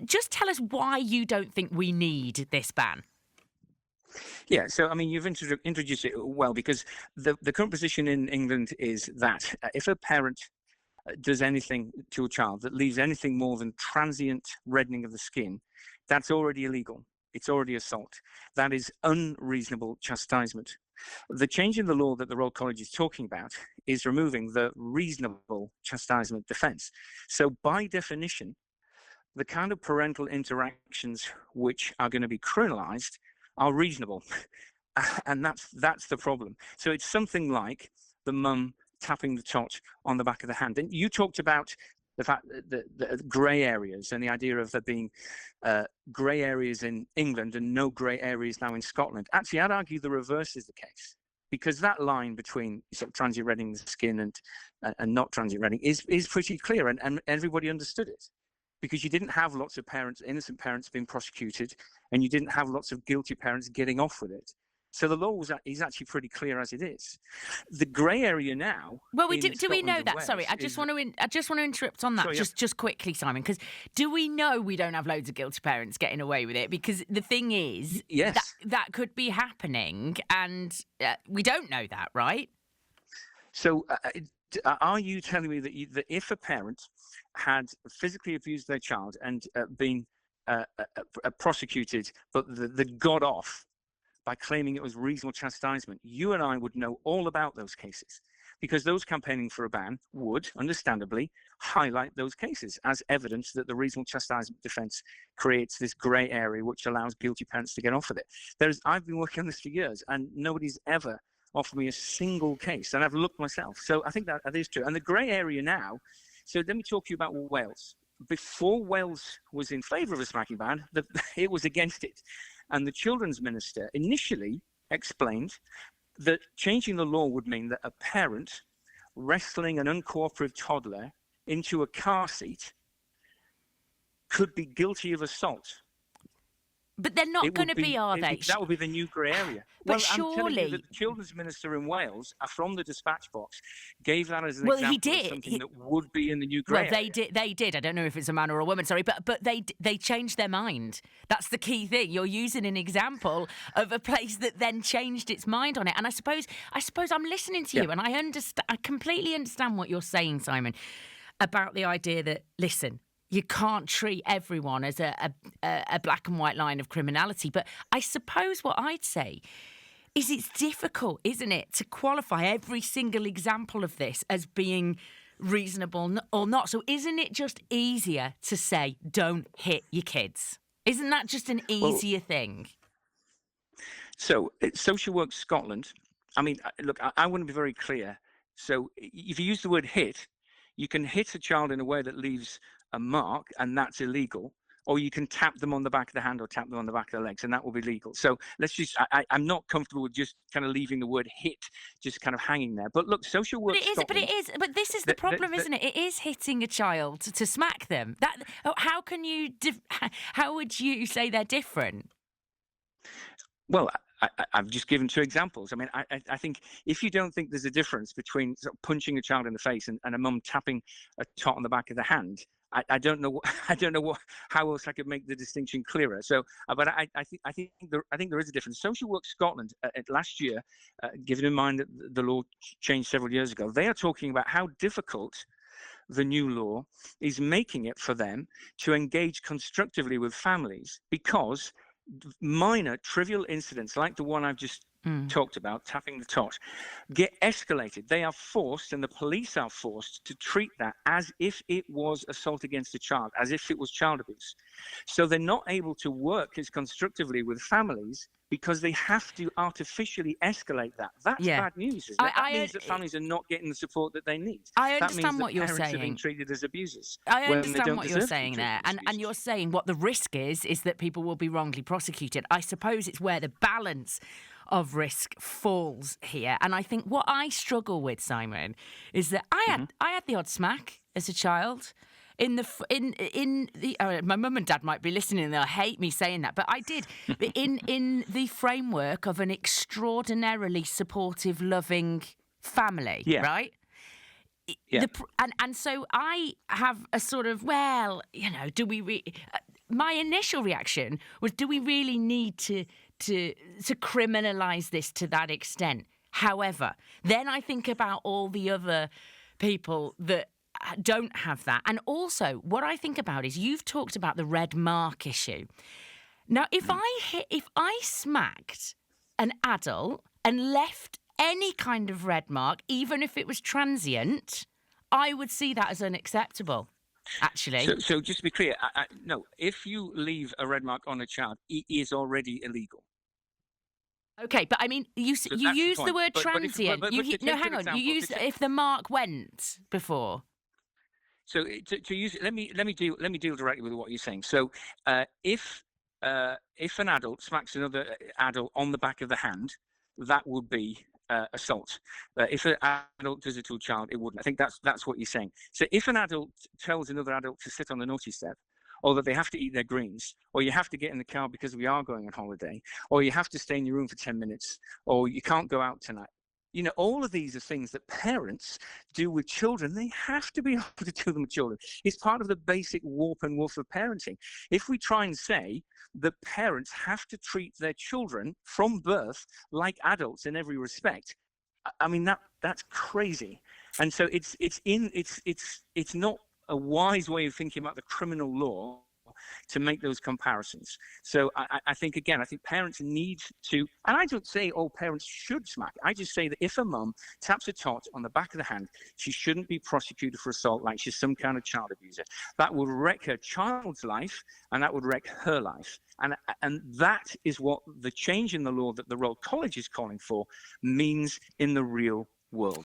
just tell us why you don't think we need this ban. Yeah, so I mean, you've introduced it well, because the current position in England is that if a parent does anything to a child that leaves anything more than transient reddening of the skin, that's already illegal. It's already assault. That is unreasonable chastisement. The change in the law that the Royal College is talking about is removing the reasonable chastisement defence. So by definition, the kind of parental interactions which are going to be criminalised are reasonable. And that's the problem. So it's something like the mum tapping the tot on the back of the hand. And you talked about the fact that the grey areas and the idea of there being grey areas in England and no grey areas now in Scotland. Actually, I'd argue the reverse is the case, because that line between sort of transient reddening the skin and not transient reddening is pretty clear, and everybody understood it, because you didn't have lots of parents, innocent parents, being prosecuted, and you didn't have lots of guilty parents getting off with it. So the law is actually pretty clear as it is. The grey area now. Well, do we know that? Sorry, I just want to interrupt on that. Sorry, just quickly, Simon, because do we know we don't have loads of guilty parents getting away with it? Because the thing is, yes, that could be happening, and we don't know that, right? So are you telling me that if a parent had physically abused their child and been prosecuted, but they got off by claiming it was reasonable chastisement, you and I would know all about those cases, because those campaigning for a ban would, understandably, highlight those cases as evidence that the reasonable chastisement defence creates this grey area which allows guilty parents to get off with it. I've been working on this for years, and nobody's ever offered me a single case, and I've looked myself. So I think that is true. And the grey area now, so let me talk to you about Wales. Before Wales was in favour of a smacking ban, it was against it. And the children's minister initially explained that changing the law would mean that a parent wrestling an uncooperative toddler into a car seat could be guilty of assault. But they're not going to be, are they? That would be the new grey area. But well, surely, I'm telling you that the children's minister in Wales, from the dispatch box, gave that as an example of something that would be in the new grey area. They did. I don't know if it's a man or a woman, sorry, but they changed their mind. That's the key thing. You're using an example of a place that then changed its mind on it. And I suppose I'm listening to you, and I completely understand what you're saying, Simon, about the idea that, listen, you can't treat everyone as a black and white line of criminality. But I suppose what I'd say is it's difficult, isn't it, to qualify every single example of this as being reasonable or not. So isn't it just easier to say, don't hit your kids? Isn't that just an easier thing? So Social Work Scotland, I mean, look, I want to be very clear. So if you use the word hit, you can hit a child in a way that leaves a mark, and that's illegal, or you can tap them on the back of the hand or tap them on the back of the legs, and that will be legal. So let's just, I'm not comfortable with just kind of leaving the word hit just kind of hanging there. But look, Social Work Scotland... But this is the problem, isn't it? It is hitting a child to smack them. How would you say they're different? Well, I've just given two examples. I mean, I think if you don't think there's a difference between sort of punching a child in the face and a mum tapping a tot on the back of the hand, I don't know how else I could make the distinction clearer. So, but I think there is a difference. Social Work Scotland last year, given in mind that the law changed several years ago, they are talking about how difficult the new law is making it for them to engage constructively with families, because minor trivial incidents like the one I've just talked about, tapping the tot, get escalated. They are forced, and the police are forced, to treat that as if it was assault against a child, as if it was child abuse. So they're not able to work as constructively with families because they have to artificially escalate that. That's bad news, isn't it? That means that families are not getting the support that they need. I understand what you're saying. Parents are being treated as abusers. I understand what you're saying there. And you're saying what the risk is that people will be wrongly prosecuted. I suppose it's where the balance of risk falls here. And I think what I struggle with, Simon, is that I had the odd smack as a child. My mum and dad might be listening and they'll hate me saying that, but I did in the framework of an extraordinarily supportive, loving family, right? Yeah. And so I have a sort of, do we my initial reaction was, do we really need to criminalise this to that extent? However, then I think about all the other people that don't have that. And also, what I think about is, you've talked about the red mark issue. Now, if I smacked an adult and left any kind of red mark, even if it was transient, I would see that as unacceptable, actually. So just to be clear, no, if you leave a red mark on a child, it is already illegal. Okay, but I mean, you use the word transient. Hang on. You use if the mark went before. So to use it, let me deal directly with what you're saying. So if an adult smacks another adult on the back of the hand, that would be assault. If an adult does it to a child, it wouldn't. I think that's what you're saying. So if an adult tells another adult to sit on the naughty step, or that they have to eat their greens, or you have to get in the car because we are going on holiday, or you have to stay in your room for 10 minutes, or you can't go out tonight. All of these are things that parents do with children. They have to be able to do them with children. It's part of the basic warp and woof of parenting. If we try and say that parents have to treat their children from birth like adults in every respect, I mean, that's crazy. And so it's not a wise way of thinking about the criminal law to make those comparisons. So I think parents need to, and I don't say all parents should smack. I just say that if a mum taps a tot on the back of the hand, she shouldn't be prosecuted for assault like she's some kind of child abuser. That would wreck her child's life, and that would wreck her life. And that is what the change in the law that the Royal College is calling for means in the real world.